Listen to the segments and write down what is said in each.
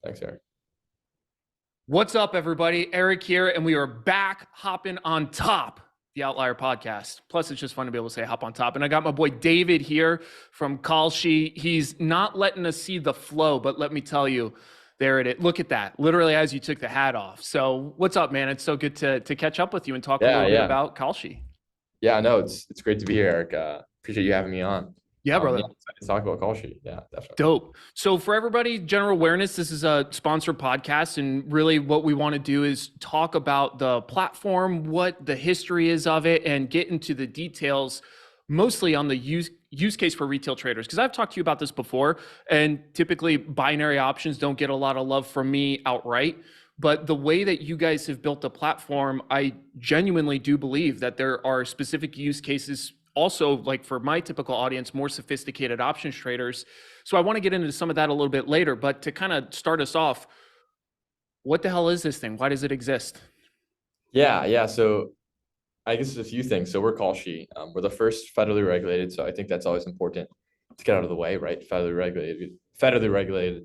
Thanks, Erik. What's up, everybody? Erik here, and we are back hopping on top the Outlier podcast. Plus, it's just fun to be able to say hop on top. And I got my boy David here from Kalshi. He's not letting us see the flow, but let me tell you, there it is. Look at that, literally as you took the hat off. So what's up, man? It's so good to catch up with you and talk a little bit about Kalshi. Yeah, no, it's great to be here, Erik. Appreciate you having me on. Yeah, brother. Excited to talk about Kalshi. Yeah, definitely. Dope. So for everybody, general awareness, this is a sponsored podcast, and really what we want to do is talk about the platform, what the history is of it, and get into the details, mostly on the use case for retail traders. Because I've talked to you about this before, and typically binary options don't get a lot of love from me outright. But the way that you guys have built the platform, I genuinely do believe that there are specific use cases also, like for my typical audience, more sophisticated options traders. So I want to get into some of that a little bit later, but to kind of start us off, what the hell is this thing? Why does it exist? Yeah. So I guess there's a few things. So we're Kalshi. We're the first federally regulated. So I think that's always important to get out of the way, right? Federally regulated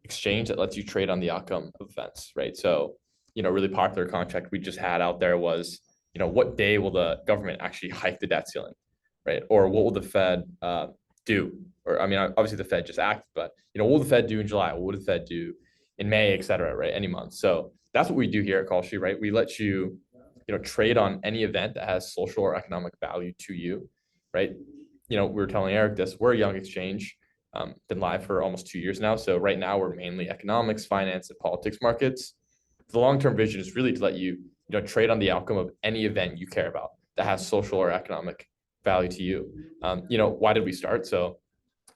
exchange that lets you trade on the outcome of events, right? So, really popular contract we just had out there was, what day will the government actually hike the debt ceiling, right? Or what will the Fed do? Or, I mean, obviously the Fed just acted, but, what will the Fed do in July? What will the Fed do in May, et cetera, right? Any month. So that's what we do here at Kalshi, right? We let you, trade on any event that has social or economic value to you, right? We were telling Erik this, we're a young exchange, been live for almost 2 years now. So right now we're mainly economics, finance, and politics markets. The long-term vision is really to let you, trade on the outcome of any event you care about that has social or economic value to you. Why did we start? So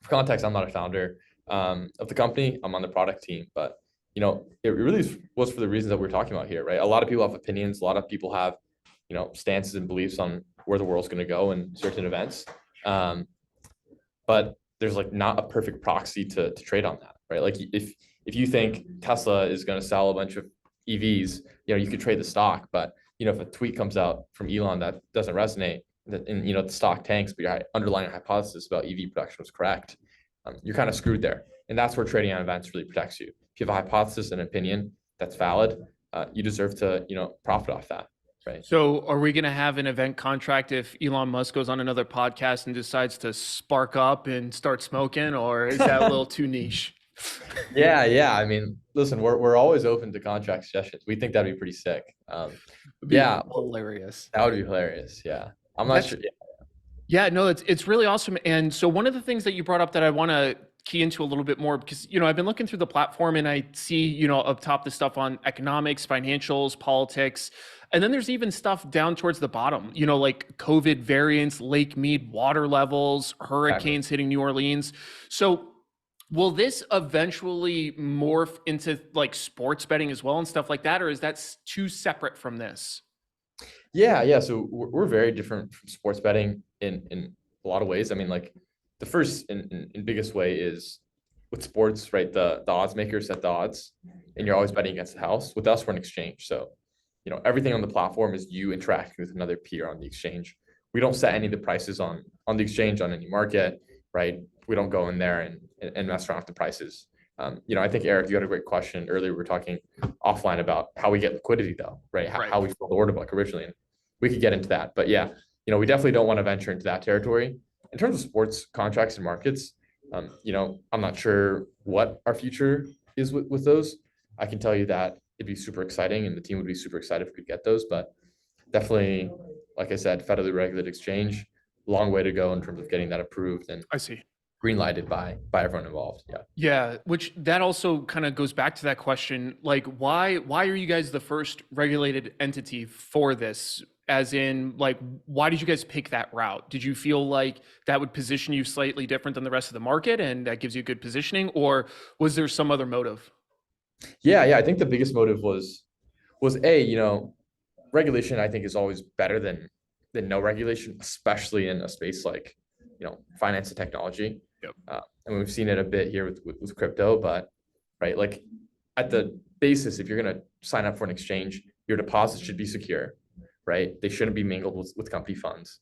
for context, I'm not a founder of the company. I'm on the product team, but it really was for the reasons that we're talking about here, right? A lot of people have opinions. A lot of people have, stances and beliefs on where the world's going to go in certain events. But there's like not a perfect proxy to trade on that, right? Like if you think Tesla is going to sell a bunch of EVs, you could trade the stock, but if a tweet comes out from Elon that doesn't resonate, and the stock tanks, but your underlying hypothesis about EV production was correct, you're kind of screwed there. And that's where trading on events really protects you. If you have a hypothesis and opinion that's valid, you deserve to profit off that. Right. So are we going to have an event contract if Elon Musk goes on another podcast and decides to spark up and start smoking, or is that a little too niche? Yeah. I mean, listen, we're always open to contract suggestions. We think that'd be pretty sick. Hilarious. That would be hilarious. Yeah. I'm not sure. Yeah, no, it's really awesome. And so one of the things that you brought up that I want to key into a little bit more, because, I've been looking through the platform and I see, up top the stuff on economics, financials, politics. And then there's even stuff down towards the bottom, like COVID variants, Lake Mead water levels, hurricanes hitting New Orleans. So will this eventually morph into like sports betting as well and stuff like that? Or is that too separate from this? Yeah. So we're very different from sports betting in a lot of ways. I mean, like the first and biggest way is with sports, right? The odds makers set the odds and you're always betting against the house. With us, we're an exchange. So, everything on the platform is you interacting with another peer on the exchange. We don't set any of the prices on the exchange on any market, right? We don't go in there and mess around with the prices. I think, Erik, you had a great question earlier. We were talking offline about how we get liquidity though, right? How we fill the order book originally. And we could get into that, but yeah, we definitely don't want to venture into that territory. In terms of sports contracts and markets, I'm not sure what our future is with those. I can tell you that it'd be super exciting and the team would be super excited if we could get those, but definitely, like I said, federally regulated exchange, long way to go in terms of getting that approved and I see green lighted by everyone involved. Yeah. Which that also kind of goes back to that question. Like, why are you guys the first regulated entity for this? As in, like, why did you guys pick that route? Did you feel like that would position you slightly different than the rest of the market and that gives you good positioning, or was there some other motive? Yeah. I think the biggest motive was regulation, I think, is always better than no regulation, especially in a space like, finance and technology. Yep. And we've seen it a bit here with crypto, but right, like at the basis, if you're going to sign up for an exchange, your deposits should be secure, right? They shouldn't be mingled with company funds.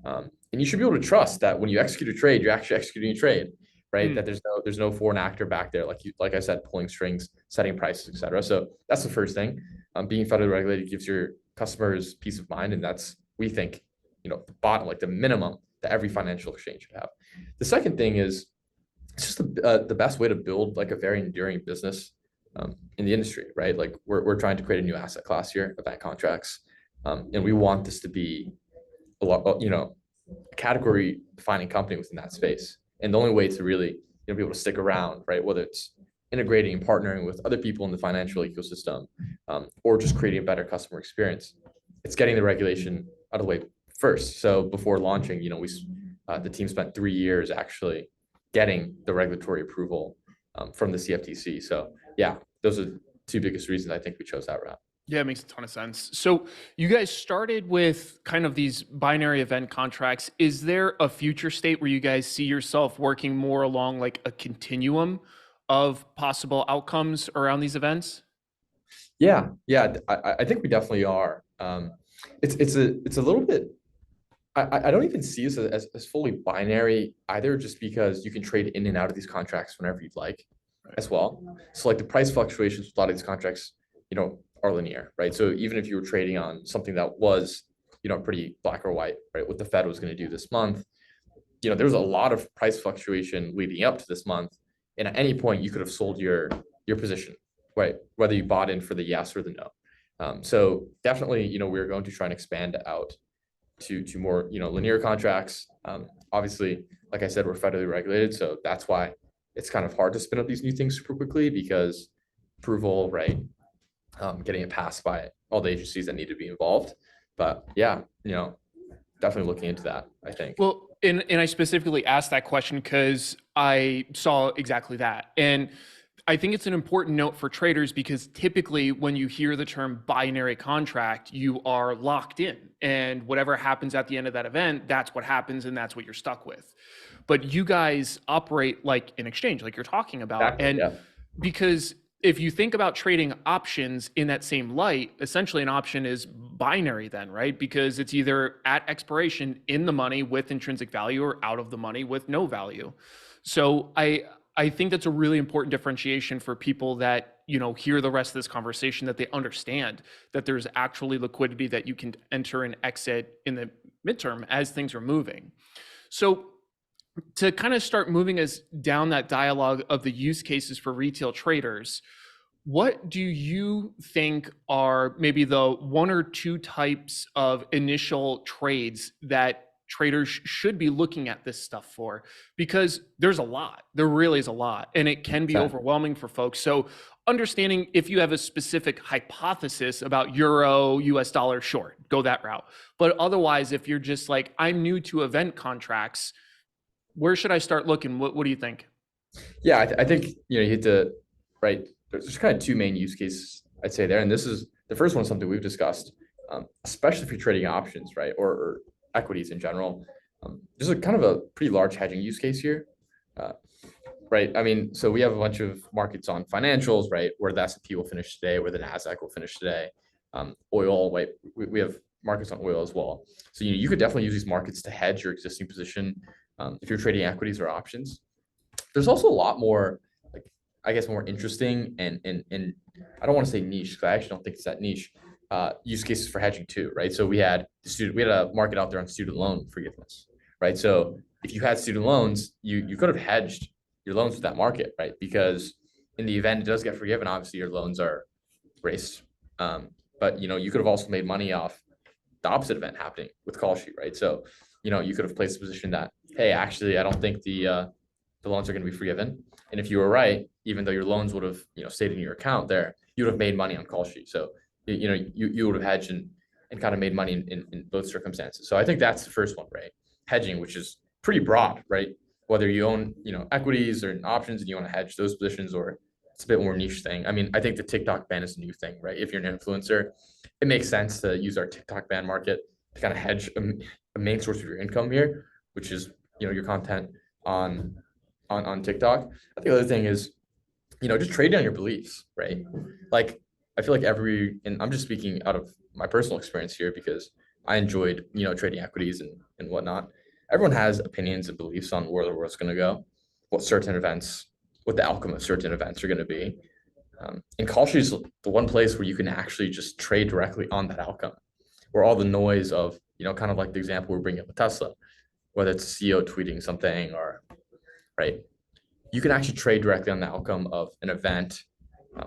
And you should be able to trust that when you execute a trade, you're actually executing a trade, right? Mm. That there's no foreign actor back there, like I said, pulling strings, setting prices, et cetera. So that's the first thing. Being federally regulated gives your customers peace of mind, and that's, we think, the bottom, like the minimum that every financial exchange should have. The second thing is it's just the best way to build like a very enduring business in the industry, right? Like we're trying to create a new asset class here, event contracts, and we want this to be a lot, a category defining company within that space. And the only way to really be able to stick around, right, whether it's integrating and partnering with other people in the financial ecosystem, or just creating a better customer experience, it's getting the regulation out of the way first. So before launching, the team spent 3 years actually getting the regulatory approval from the CFTC. So yeah, those are the two biggest reasons I think we chose that route. Yeah, it makes a ton of sense. So you guys started with kind of these binary event contracts. Is there a future state where you guys see yourself working more along like a continuum of possible outcomes around these events? Yeah, I think we definitely are. It's a little bit. I don't even see this as fully binary either, just because you can trade in and out of these contracts whenever you'd like, as well. So like the price fluctuations with a lot of these contracts, are linear, right? So even if you were trading on something that was, pretty black or white, right, what the Fed was going to do this month, there was a lot of price fluctuation leading up to this month, and at any point you could have sold your position, right? Whether you bought in for the yes or the no. So definitely, we're going to try and expand out to more, linear contracts. Obviously, like I said, we're federally regulated, so that's why it's kind of hard to spin up these new things super quickly, because approval, right? Getting it passed by all the agencies that need to be involved. But yeah, definitely looking into that, I think. Well, and I specifically asked that question because I saw exactly that. And I think it's an important note for traders, because typically when you hear the term binary contract, you are locked in, and whatever happens at the end of that event, that's what happens and that's what you're stuck with. But you guys operate like an exchange, like you're talking about. Exactly. And Yeah. because if you think about trading options in that same light, essentially an option is binary then, right? Because it's either at expiration in the money with intrinsic value, or out of the money with no value. So I think that's a really important differentiation for people that, hear the rest of this conversation, that they understand that there's actually liquidity that you can enter and exit in the midterm as things are moving. So to kind of start moving us down that dialogue of the use cases for retail traders, what do you think are maybe the one or two types of initial trades that traders should be looking at this stuff for? Because there's a lot, there really is a lot, and it can be overwhelming for folks. So understanding if you have a specific hypothesis about euro, US dollar short, go that route. But otherwise, if you're just like, I'm new to event contracts, where should I start looking? What do you think? Yeah, I think you hit the right. There's kind of two main use cases I'd say there, and this is the first one, something we've discussed, especially if you're trading options, right, or equities in general. There's a kind of a pretty large hedging use case here, uh, right? I mean, so we have a bunch of markets on financials, right, where the S&P will finish today, where the Nasdaq will finish today. Oil, right? We have markets on oil as well. So you could definitely use these markets to hedge your existing position if you're trading equities or options. There's also a lot more, like, I guess, more interesting and I don't want to say niche, because I actually don't think it's that niche, use cases for hedging too, right? So we had a market out there on student loan forgiveness, right? So if you had student loans, you could have hedged your loans with that market, right? Because in the event it does get forgiven, obviously your loans are raised. But you could have also made money off the opposite event happening with Kalshi, right? So you could have placed a position that, hey, actually, I don't think the loans are going to be forgiven. And if you were right, even though your loans would have, stayed in your account there, you would have made money on Kalshi. So, you would have hedged and kind of made money in both circumstances. So I think that's the first one, right? Hedging, which is pretty broad, right? Whether you own, equities or options and you want to hedge those positions, or it's a bit more niche thing. I mean, I think the TikTok ban is a new thing, right? If you're an influencer, it makes sense to use our TikTok ban market to kind of hedge a main source of your income here, which is, your content on TikTok. I think the other thing is, just trading on your beliefs, right? Like, I feel like and I'm just speaking out of my personal experience here, because I enjoyed, trading equities and whatnot. Everyone has opinions and beliefs on where the world's going to go. what certain events, what the outcome of certain events are going to be. And Kalshi is the one place where you can actually just trade directly on that outcome, where all the noise of, kind of like the example we're bringing up with Tesla, whether it's a CEO tweeting something or, right, you can actually trade directly on the outcome of an event,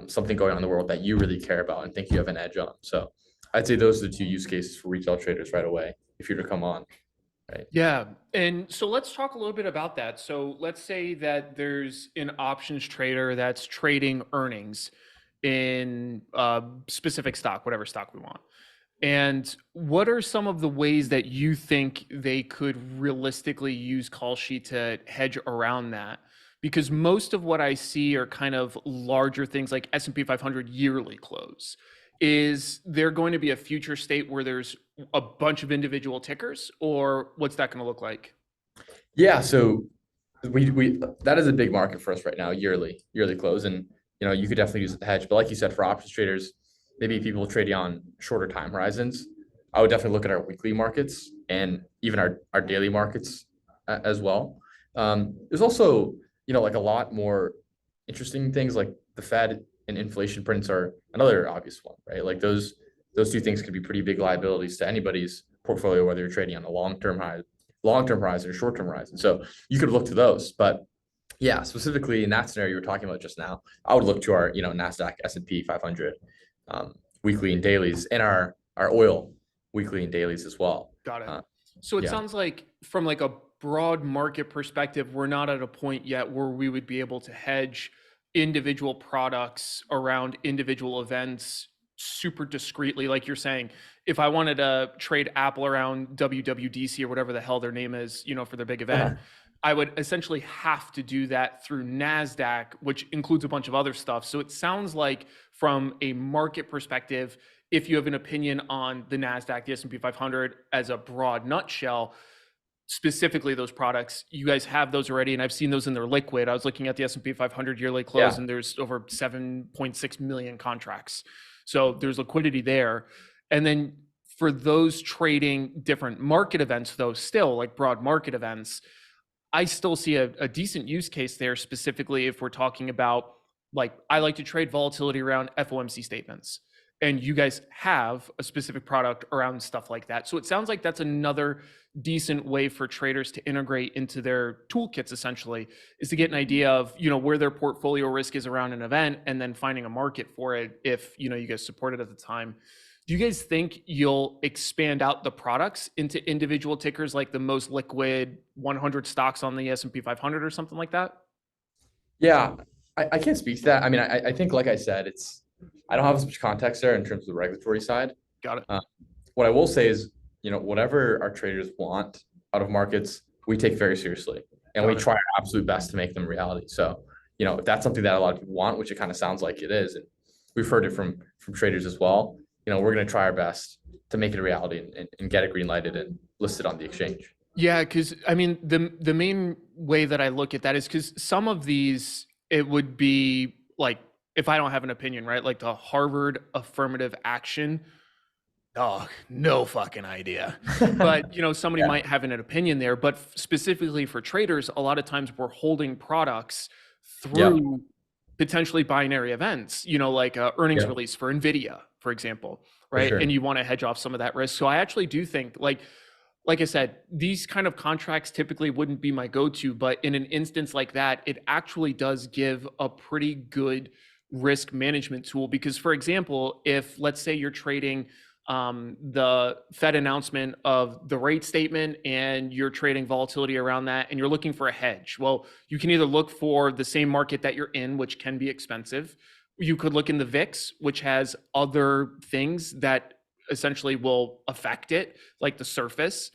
something going on in the world that you really care about and think you have an edge on. So I'd say those are the two use cases for retail traders right away, if you're to come on, right? Yeah. And so let's talk a little bit about that. So let's say that there's an options trader that's trading earnings in a specific stock, whatever stock we want. And what are some of the ways that you think they could realistically use Kalshi to hedge around that? Because most of what I see are kind of larger things like S&P 500 yearly close. Is there going to be a future state where there's a bunch of individual tickers, or what's that going to look like? Yeah, so we that is a big market for us right now, yearly close, and you could definitely use it to hedge. But like you said, for options traders, maybe people trading on shorter time horizons, I would definitely look at our weekly markets and even our daily markets as well. There's also like a lot more interesting things like the Fed and inflation prints are another obvious one, right? Like those two things could be pretty big liabilities to anybody's portfolio, whether you're trading on a long-term horizon or short-term horizon. So you could look to those. But yeah, specifically in that scenario you were talking about just now, I would look to our, NASDAQ, S&P 500 weekly and dailies, and our oil weekly and dailies as well. Got it. So it yeah. sounds like from like a broad market perspective, we're not at a point yet where we would be able to hedge individual products around individual events super discreetly. Like you're saying, if I wanted to trade Apple around WWDC or whatever the hell their name is, for their big event, I would essentially have to do that through NASDAQ, which includes a bunch of other stuff. So it sounds like from a market perspective, if you have an opinion on the NASDAQ, the S&P 500 as a broad nutshell, specifically those products, you guys have those already, and I've seen those in their liquid. I was looking at the S&P 500 yearly close, and there's over 7.6 million contracts. So there's liquidity there. And then for those trading different market events, though, still like broad market events, I still see a decent use case there, specifically if we're talking about, like, I like to trade volatility around FOMC statements. And you guys have a specific product around stuff like that. So it sounds like that's another decent way for traders to integrate into their toolkits, essentially, is to get an idea of, where their portfolio risk is around an event, and then finding a market for it if, you guys support it at the time. Do you guys think you'll expand out the products into individual tickers, like the most liquid 100 stocks on the S&P 500 or something like that? Yeah, I can't speak to that. I mean, I think, like I said, I don't have as much context there in terms of the regulatory side. Got it. What I will say is, whatever our traders want out of markets, we take very seriously, and we try our absolute best to make them reality. So, if that's something that a lot of people want, which it kind of sounds like it is, and we've heard it from traders as well, we're going to try our best to make it a reality and get it green lighted and listed on the exchange. Yeah, because I mean, the main way that I look at that is because some of these, it would be like, if I don't have an opinion, right? Like the Harvard affirmative action. Oh, no fucking idea. But, somebody might have an opinion there. But specifically for traders, a lot of times we're holding products through potentially binary events, like a earnings release for NVIDIA, for example, right? And you want to hedge off some of that risk. So I actually do think, like I said, these kind of contracts typically wouldn't be my go-to, but in an instance like that, it actually does give a pretty good risk management tool. Because, for example, if let's say you're trading the Fed announcement of the rate statement and you're trading volatility around that and you're looking for a hedge, well, you can either look for the same market that you're in, which can be expensive. You could look in the VIX, which has other things that essentially will affect it, like the surface.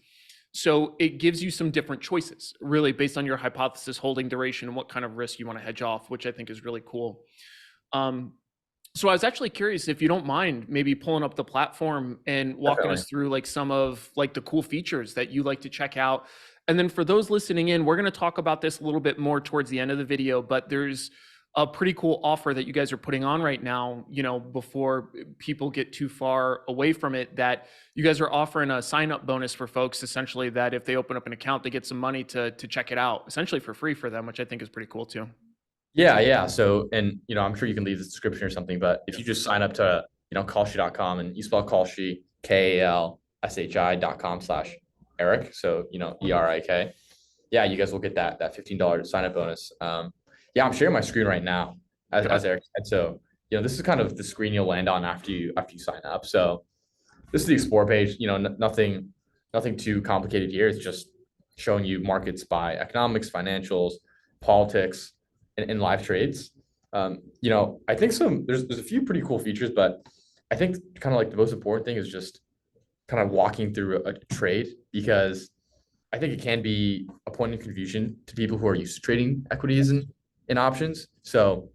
So it gives you some different choices, really based on your hypothesis, holding duration, and what kind of risk you want to hedge off, which I think is really cool. So I was actually curious if you don't mind maybe pulling up the platform and walking us through like some of like the cool features that you like to check out. And then for those listening in, we're going to talk about this a little bit more towards the end of the video, but there's a pretty cool offer that you guys are putting on right now, before people get too far away from it, that you guys are offering a sign up bonus for folks, essentially, that if they open up an account, they get some money to check it out, essentially for free for them, which I think is pretty cool too. Yeah, yeah. So, and I'm sure you can leave the description or something, but if Yeah. you just sign up to, Kalshi.com, and you spell Kalshi, KALSHI.com/Erik. So, ERIK. Yeah, you guys will get that $15 sign up bonus. Yeah, I'm sharing my screen right now as Erik said. So, this is kind of the screen you'll land on after you sign up. So this is the explore page. Nothing too complicated here. It's just showing you markets by economics, financials, politics, and live trades. I think there's a few pretty cool features, but I think kind of like the most important thing is just kind of walking through a trade, because I think it can be a point of confusion to people who are used to trading equities and options. So,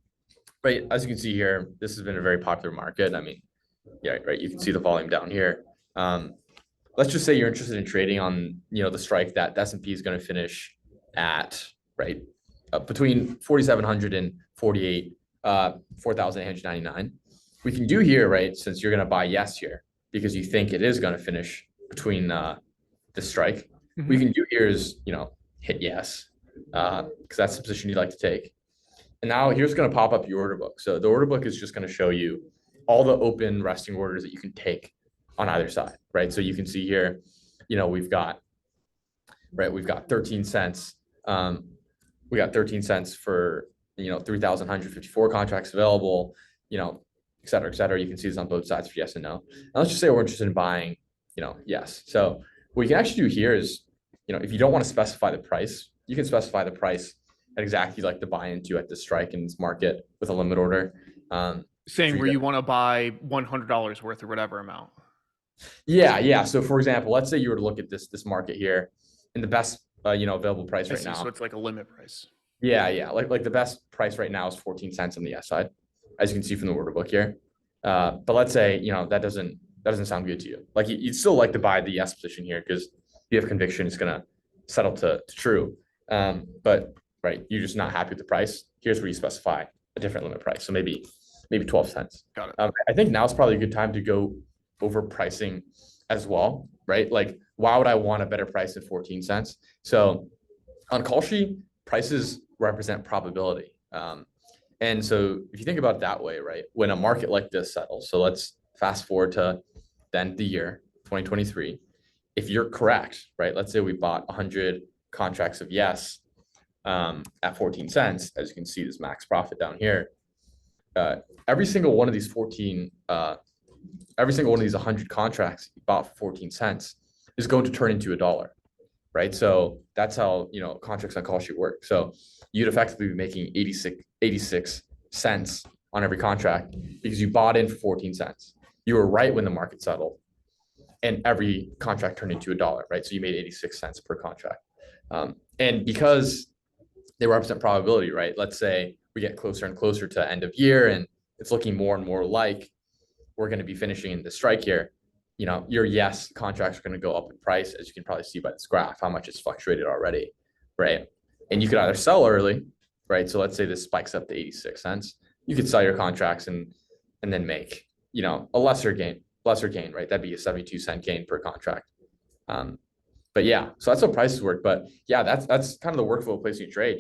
right, as you can see here, this has been a very popular market. I mean, yeah, right. You can see the volume down here. Let's just say you're interested in trading on, the strike that the S&P is going to finish at, right, between 4,700 and 4,899. We can do here, right, since you're going to buy yes here because you think it is going to finish between the strike. Mhm. We can do here is, hit yes, because that's the position you'd like to take. And now here's going to pop up your order book. So the order book is just going to show you all the open resting orders that you can take on either side, right? So you can see here, we've got 13 cents. We got 13 cents for, 3,154 contracts available, et cetera, et cetera. You can see this on both sides for yes and no. And let's just say we're interested in buying, yes. So what you can actually do here is, if you don't want to specify the price, you can specify the price at exactly like to buy into at the strike in this market with a limit order. Saying where you want to buy $100 worth or whatever amount. Yeah, yeah. So for example, let's say you were to look at this market here, and the best available price right now. So it's like a limit price. Yeah, yeah. Like the best price right now is 14 cents on the S side, as you can see from the order book here. But let's say that doesn't sound good to you. Like you'd still like to buy the yes position here because you have conviction it's gonna settle to true. But right, you're just not happy with the price. Here's where you specify a different limit price. So maybe 12 cents. Got it. I think now is probably a good time to go over pricing as well, right? Like, why would I want a better price than 14 cents? So on Kalshi, prices represent probability. And so if you think about it that way, right, when a market like this settles, so let's fast forward to the end of the year, 2023. If you're correct, right, let's say we bought 100 contracts of yes at 14 cents, as you can see this max profit down here. Every single one of these 100 contracts you bought for 14 cents is going to turn into $1, right? So that's how, contracts on Kalshi work. So you'd effectively be making 86 cents on every contract because you bought in for 14 cents. You were right when the market settled and every contract turned into $1, right? So you made 86 cents per contract. And because they represent probability, right? Let's say we get closer and closer to end of year and it's looking more and more like we're going to be finishing in the strike here, your yes contracts are going to go up in price, as you can probably see by this graph, how much it's fluctuated already, right? And you could either sell early, right? So let's say this spikes up to 86 cents. You could sell your contracts and then make, a lesser gain, right? That'd be a 72-cent gain per contract. But yeah, so that's how prices work. But yeah, that's kind of the workflow of placing a trade,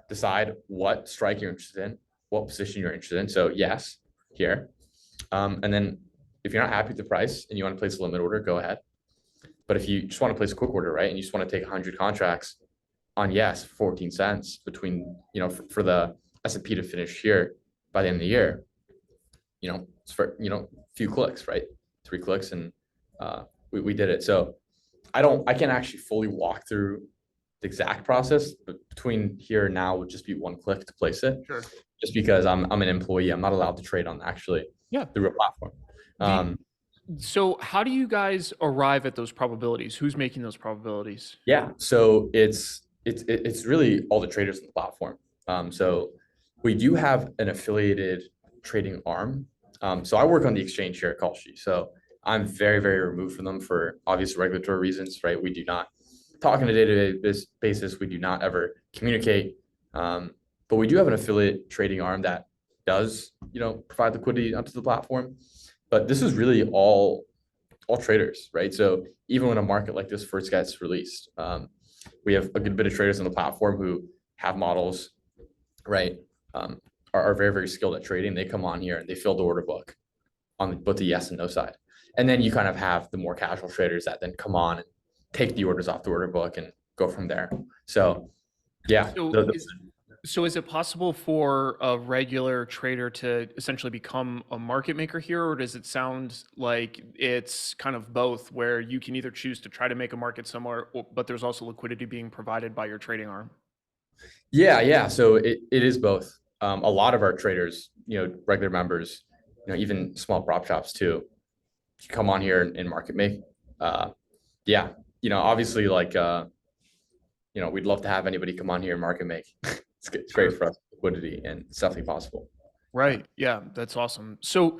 decide what strike you're interested in, what position you're interested in. So yes, here. And then if you're not happy with the price and you want to place a limit order, go ahead. But if you just want to place a quick order, right, and you just want to take 100 contracts on yes, 14 cents between, for the S&P to finish here by the end of the year, it's for, a few clicks, right? 3 clicks and we did it. So I can't actually fully walk through the exact process, but between here and now would just be 1 click to place it. Sure. Just because I'm an employee, I'm not allowed to trade on actually the real platform. So how do you guys arrive at those probabilities? Who's making those probabilities? Yeah, so it's really all the traders on the platform. So we do have an affiliated trading arm. So I work on the exchange here at Kalshi. So I'm very, very removed from them for obvious regulatory reasons, right? We do not talk on a day-to-day basis. We do not ever communicate. but we do have an affiliate trading arm that does, provide liquidity onto the platform. But this is really all traders, right? So even when a market like this first gets released, we have a good bit of traders on the platform who have models, right? Um, are very, very skilled at trading. They come on here and they fill the order book on both the yes and no side. And then you kind of have the more casual traders that then come on and take the orders off the order book and go from there. So yeah, So is it possible for a regular trader to essentially become a market maker here, or does it sound like it's kind of both, where you can either choose to try to make a market somewhere, but there's also liquidity being provided by your trading arm? yeah. So it is both. A lot of our traders, regular members, even small prop shops too, come on here and market make. Uh, yeah, obviously we'd love to have anybody come on here and market make. It's great Sure. for us, liquidity, and it's definitely possible. Right. Yeah, that's awesome. So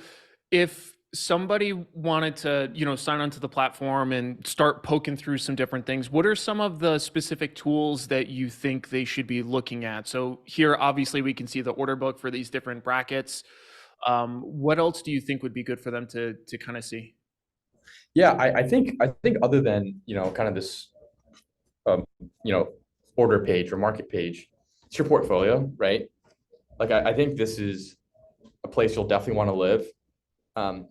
if somebody wanted to, sign onto the platform and start poking through some different things, what are some of the specific tools that you think they should be looking at? So here, obviously, we can see the order book for these different brackets. What else do you think would be good for them to kind of see? Yeah, I think other than kind of this um, you know order page or market page, it's your portfolio, right? Like I think this is a place you'll definitely want to live,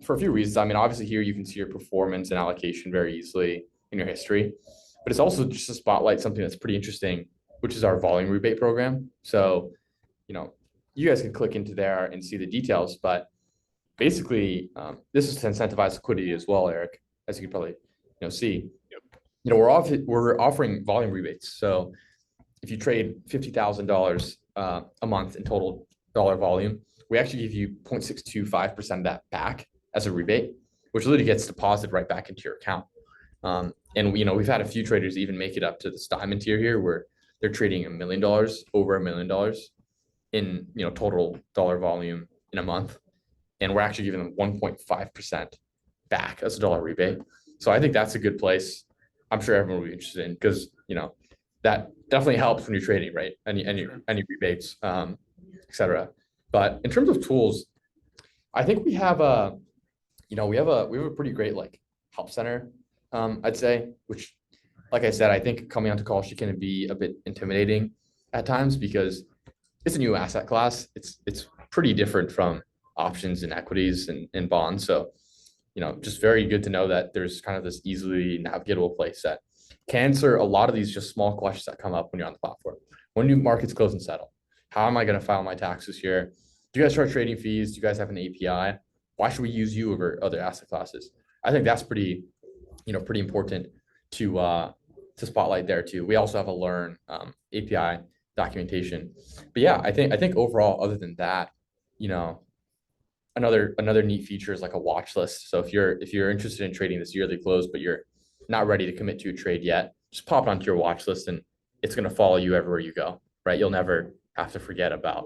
for a few reasons. I mean, obviously here you can see your performance and allocation very easily in your history, but it's also just to spotlight something that's pretty interesting, which is our volume rebate program. So, you know, you guys can click into there and see the details, but basically, this is to incentivize liquidity as well, Eric, as you can probably see. We're offering volume rebates. So if you trade $50,000 a month in total dollar volume, we actually give you 0.625% of that back as a rebate, which literally gets deposited right back into your account. And we've had a few traders even make it up to this diamond tier here, where they're trading $1 million, over $1 million in total dollar volume in a month, and we're actually giving them 1.5% back as a dollar rebate. So I think that's a good place. I'm sure everyone will be interested in, because that definitely helps when you're trading, right? Any rebates, etc. But in terms of tools, I think we have we have a pretty great help center, I'd say, which, like I said, I think coming onto Kalshi can be a bit intimidating at times because it's a new asset class. It's pretty different from options and equities and bonds. So, just very good to know that there's kind of this easily navigatable place that can answer a lot of these just small questions that come up when you're on the platform. When do markets close and settle? How am I going to file my taxes here? Do you guys charge trading fees? Do you guys have an API? Why should we use you over other asset classes? I think that's pretty important to spotlight there too. We also have a learn API documentation. But yeah, I think overall, other than that, you know, another neat feature is like a watch list. So if you're interested in trading this yearly close, but you're not ready to commit to a trade yet, just pop it onto your watch list and it's going to follow you everywhere you go, right? You'll never have to forget about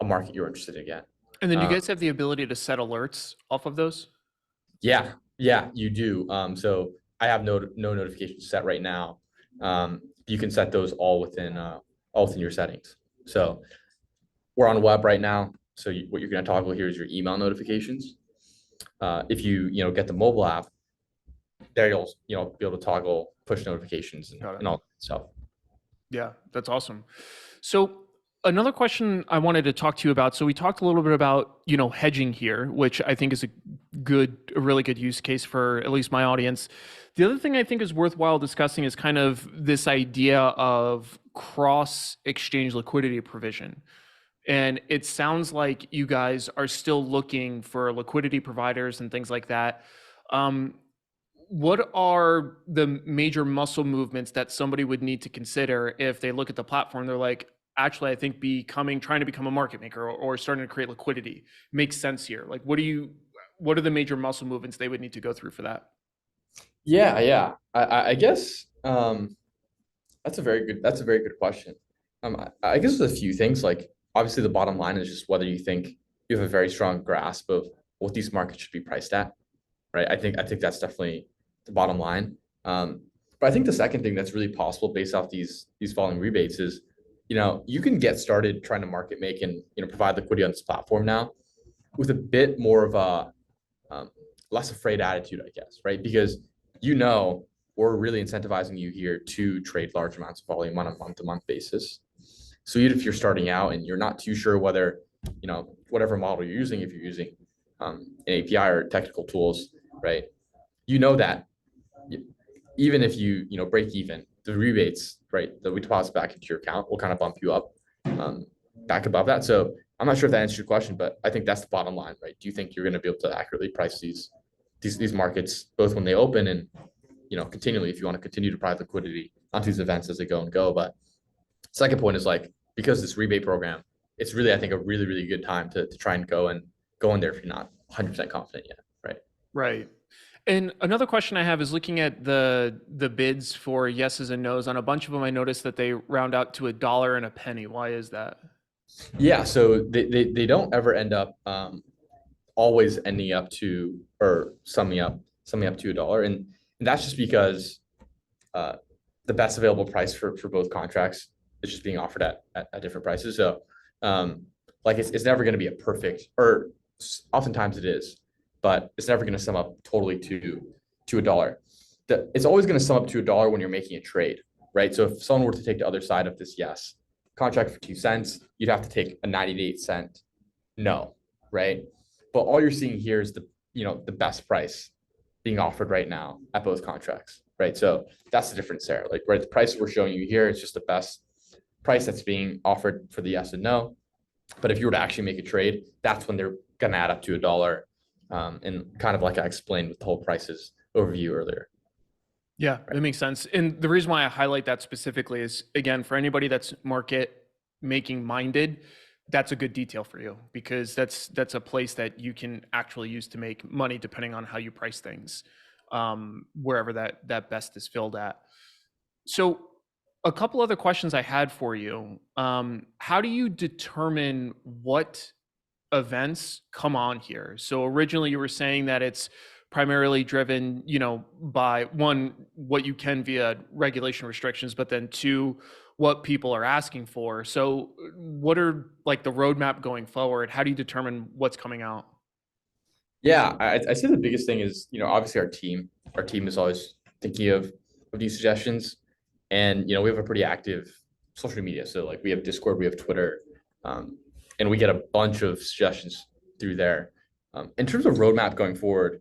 a market you're interested in again. And then you Uh, guys have the ability to set alerts off of those? yeah, you do. So I have no notifications set right now. You can set those all within your settings. So we're on web right now. So what you're going to toggle here is your email notifications. If you get the mobile app, there you'll be able to toggle push notifications and all that stuff. Yeah, that's awesome. So another question I wanted to talk to you about. So we talked a little bit about, hedging here, which I think is a really good use case for at least my audience. The other thing I think is worthwhile discussing is kind of this idea of cross exchange liquidity provision. And it sounds like you guys are still looking for liquidity providers and things like that. Um, what are the major muscle movements that somebody would need to consider if they look at the platform? They're like, actually, I think trying to become a market maker or starting to create liquidity makes sense here. Like, what are the major muscle movements they would need to go through for that? Yeah. I guess that's a very good question. I guess there's a few things. Like, obviously the bottom line is just whether you think you have a very strong grasp of what these markets should be priced at, right? I think that's definitely the bottom line. But I think the second thing that's really possible based off these volume rebates is you can get started trying to market make and provide liquidity on this platform now with a bit more of a um, less afraid attitude, I guess, right? Because we're really incentivizing you here to trade large amounts of volume on a month-to-month basis. So even if you're starting out and you're not too sure whether, whatever model you're using, if you're using an API or technical tools, right? You know that even if you break even, the rebates, right, that we deposit back into your account will kind of bump you up back above that. So I'm not sure if that answers your question, but I think that's the bottom line, right? Do you think you're going to be able to accurately price these markets both when they open and continually if you want to continue to provide liquidity onto these events as they go and go? But second point is like because this rebate program, it's really I think a really really good time to try and go in there if you're not 100% confident yet, right? Right. And another question I have is looking at the bids for yeses and nos. On a bunch of them, I noticed that they round out to $1 and a penny. Why is that? Yeah, so they don't ever end up always ending up to or summing up to $1, and that's just because uh, the best available price for both contracts is just being offered at different prices. So like it's never going to be a perfect, or oftentimes it is, but it's never going to sum up totally to $1. It's always going to sum up to $1 when you're making a trade, right? So if someone were to take the other side of this yes contract for 2 cents, you'd have to take a 98 cent no, right? But all you're seeing here is the best price being offered right now at both contracts, right? So that's the difference there. Like, right, the price we're showing you here is just the best price that's being offered for the yes and no. But if you were to actually make a trade, that's when they're gonna add up to $1. And kind of like I explained with the whole prices overview earlier. Yeah, that Right. makes sense. And the reason why I highlight that specifically is, again, for anybody that's market making minded, that's a good detail for you because that's a place that you can actually use to make money depending on how you price things, wherever that best is filled at. So, a couple other questions I had for you. How do you determine what events come on here? So originally you were saying that it's primarily driven, by one, what you can via regulation restrictions, but then two, what people are asking for. So what are like the roadmap going forward? How do you determine what's coming out? Yeah, I say the biggest thing is, obviously our team. Our team is always thinking of these suggestions, and we have a pretty active social media. So like we have Discord, we have Twitter, and we get a bunch of suggestions through there. In terms of roadmap going forward,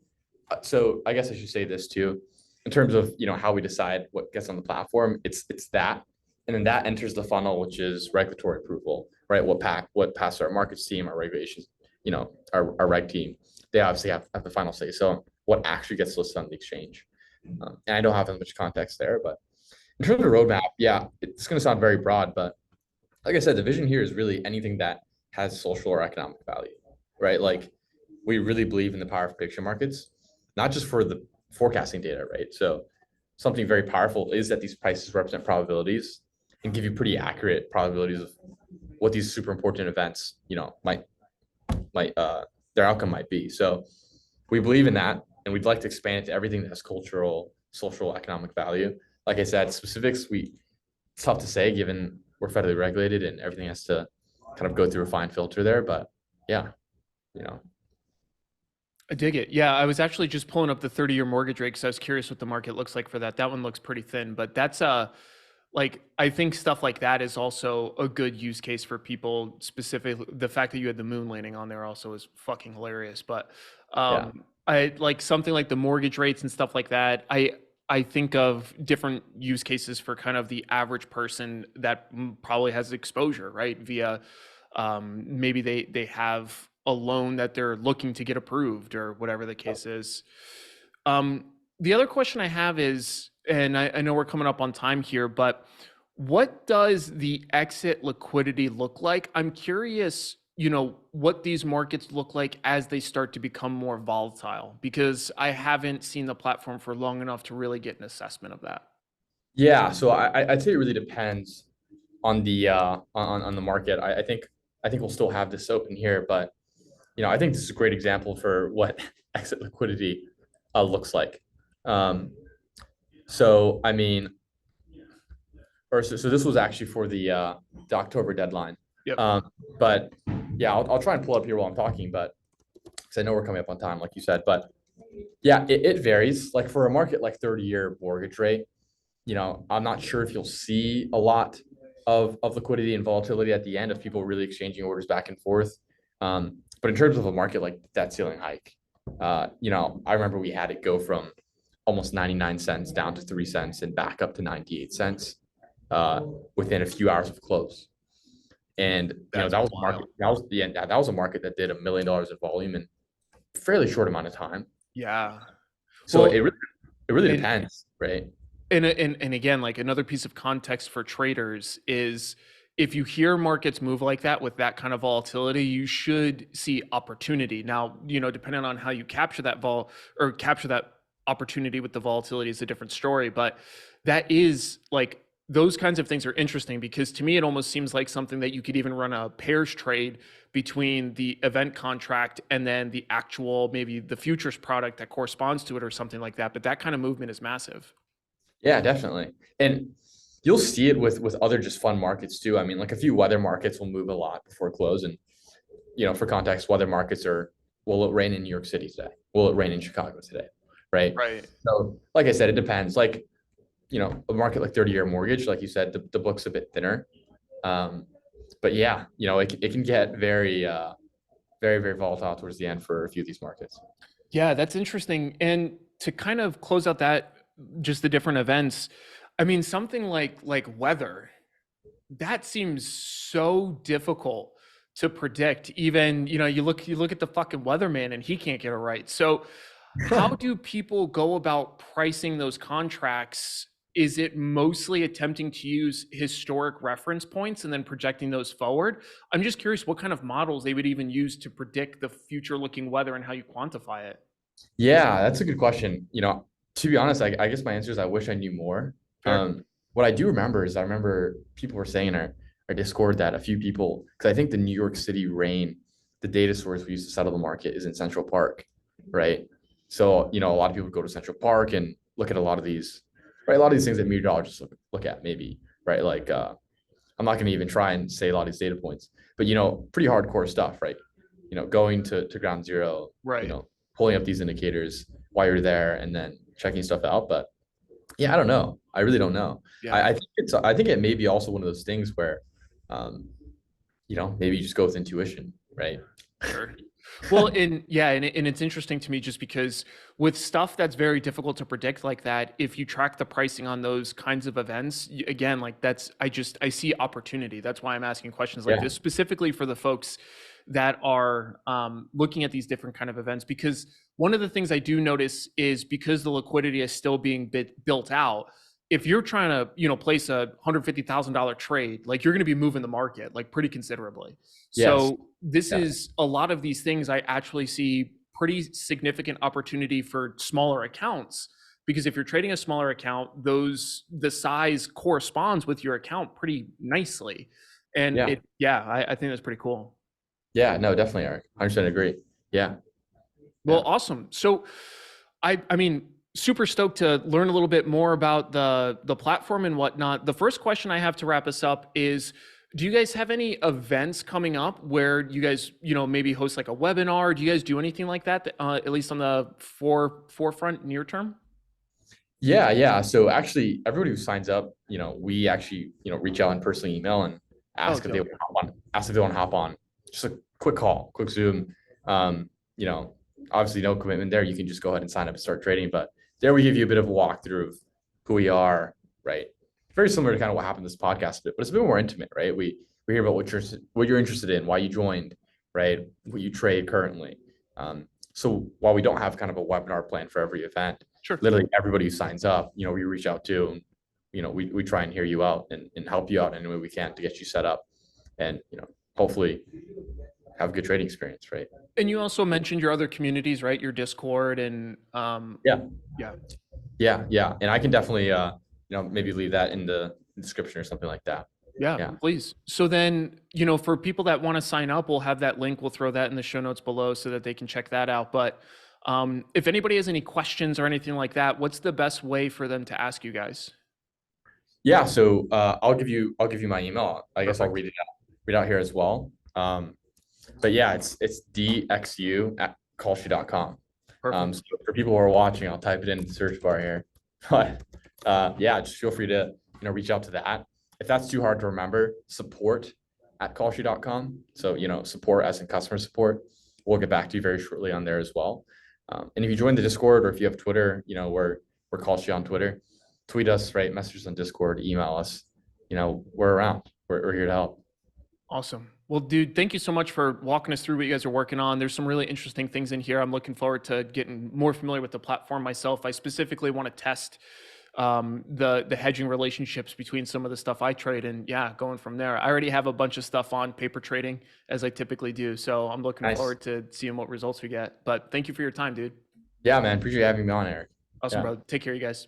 so I guess I should say this too. In terms of how we decide what gets on the platform, it's that, and then that enters the funnel, which is regulatory approval, right? What passes our markets team, our regulations, our reg team. They obviously have the final say. So what actually gets listed on the exchange, and I don't have as much context there, but in terms of roadmap, yeah, it's going to sound very broad, but like I said, the vision here is really anything that has social or economic value, right? Like we really believe in the power of prediction markets, not just for the forecasting data, right? So something very powerful is that these prices represent probabilities and give you pretty accurate probabilities of what these super important events, might their outcome might be. So we believe in that, and we'd like to expand it to everything that has cultural, social, economic value. Like I said, specifics it's tough to say given we're federally regulated and everything has to kind of go through a fine filter there. But yeah, you know, I dig it. Yeah, I was actually just pulling up the 30-year mortgage rate because I was curious what the market looks like for that. That one looks pretty thin, but that's like I think stuff like that is also a good use case for people. Specifically, the fact that you had the moon landing on there also is fucking hilarious. But yeah, I like something like the mortgage rates and stuff like that. I think of different use cases for kind of the average person that probably has exposure, right? Via maybe they have a loan that they're looking to get approved or whatever the case is. The other question I have is, and I know we're coming up on time here, but what does the exit liquidity look like? I'm curious, what these markets look like as they start to become more volatile, because I haven't seen the platform for long enough to really get an assessment of that. yeah. So I'd say it really depends on the on the market. I think we'll still have this open here, but I think this is a great example for what exit liquidity looks like. Um, so I mean, so this was actually for the October deadline. Yep. But yeah, I'll try and pull up here while I'm talking, but because I know we're coming up on time, like you said. But yeah, it varies. Like for a market like 30-year mortgage rate, I'm not sure if you'll see a lot of liquidity and volatility at the end of people really exchanging orders back and forth. But in terms of a market like that ceiling hike, I remember we had it go from almost 99 cents down to 3 cents and back up to 98 cents within a few hours of close. And That's that was a wild. market that was a market that did $1 million in volume in a fairly short amount of time. Yeah. So Well, it really and depends, right? and again, like another piece of context for traders is if you hear markets move like that with that kind of volatility, you should see opportunity. Now, depending on how you capture that capture that opportunity with the volatility is a different story, but that is like those kinds of things are interesting because to me it almost seems like something that you could even run a pairs trade between the event contract and then the actual maybe the futures product that corresponds to it or something like that. But that kind of movement is massive. Yeah, definitely. And you'll see it with other just fun markets too. I mean, like a few weather markets will move a lot before close. And for context, weather markets are, will it rain in New York City today? Will it rain in Chicago today? Right. Right. So, like I said, it depends. Like, a market like 30-year mortgage, like you said, the book's a bit thinner. Um, but yeah, it can get very, very, very volatile towards the end for a few of these markets. Yeah, that's interesting. And to kind of close out that just the different events, I mean, something like weather, that seems so difficult to predict. Even, you look at the fucking weatherman and he can't get it right. So how do people go about pricing those contracts? Is it mostly attempting to use historic reference points and then projecting those forward? I'm just curious what kind of models they would even use to predict the future looking weather and how you quantify it. Yeah, that's a good question. To be honest, I guess my answer is I wish I knew more. Fair. What I do remember is I remember people were saying in our Discord that a few people, because I think the New York City rain, the data source we use to settle the market is in Central Park, right? So, a lot of people go to Central Park and look at a lot of these, right? A lot of these things that meteorologists look at maybe, right? Like, I'm not going to even try and say a lot of these data points, but, pretty hardcore stuff, right? Going to ground zero, Right. pulling up these indicators while you're there and then checking stuff out. But yeah, I don't know. I really don't know. Yeah. I think it may be also one of those things where, maybe you just go with intuition, right? Sure. Well, and it's interesting to me just because with stuff that's very difficult to predict like that, if you track the pricing on those kinds of events, again, like I see opportunity. That's why I'm asking questions like Yeah. this specifically for the folks that are looking at these different kind of events. Because one of the things I do notice is because the liquidity is still being built out, if you're trying to, place a $150,000 trade, like you're going to be moving the market like pretty considerably. Yes. So this Yeah. is a lot of these things I actually see pretty significant opportunity for smaller accounts because if you're trading a smaller account, the size corresponds with your account pretty nicely. And Yeah. I think that's pretty cool. Yeah. No, definitely, Eric. 100% agree. Yeah. Well, Yeah. awesome. So I mean, super stoked to learn a little bit more about the platform and whatnot. The first question I have to wrap us up is, do you guys have any events coming up where you guys, maybe host like a webinar? Do you guys do anything like that, at least on the forefront near term? Yeah. Yeah. So actually, everybody who signs up, we actually, reach out and personally email and Oh, ask if they dope. want to hop on, ask if they want to hop on. Just a quick call, quick Zoom. Um, you know, Obviously no commitment there. You can just go ahead and sign up and start trading. But there we give you a bit of a walkthrough of who we are, right? Very similar to kind of what happened in this podcast, but it's a bit more intimate, right? We hear about what you're interested in, why you joined, right? What you trade currently. So while we don't have kind of a webinar plan for every event, Sure. literally everybody who signs up, we reach out to, and we try and hear you out and help you out any way we can to get you set up, and hopefully have a good trading experience, right? And you also mentioned your other communities, right? Your Discord and Yeah. yeah. Yeah. And I can definitely maybe leave that in the description or something like that. Yeah, Yeah. please. So then, for people that want to sign up, we'll have that link. We'll throw that in the show notes below so that they can check that out. But if anybody has any questions or anything like that, what's the best way for them to ask you guys? Yeah, so I'll give you my email. I guess I'll Perfect. read out here as well. But yeah, it's dxu@kalshi.com. Perfect. So for people who are watching, I'll type it in the search bar here. But yeah, just feel free to reach out to that. If that's too hard to remember, support@kalshi.com. So support as in customer support. We'll get back to you very shortly on there as well. And if you join the Discord or if you have Twitter, we're Kalshi on Twitter. Tweet us, right? Message us on Discord, email us. We're around. We're here to help. Awesome. Well, dude, thank you so much for walking us through what you guys are working on. There's some really interesting things in here. I'm looking forward to getting more familiar with the platform myself. I specifically want to test the hedging relationships between some of the stuff I trade, and yeah, going from there. I already have a bunch of stuff on paper trading as I typically do, so I'm looking Nice. forward to seeing what results we get. But thank you for your time, dude. Yeah, man. Appreciate you having me on, Eric. Awesome, Yeah. bro. Take care, you guys.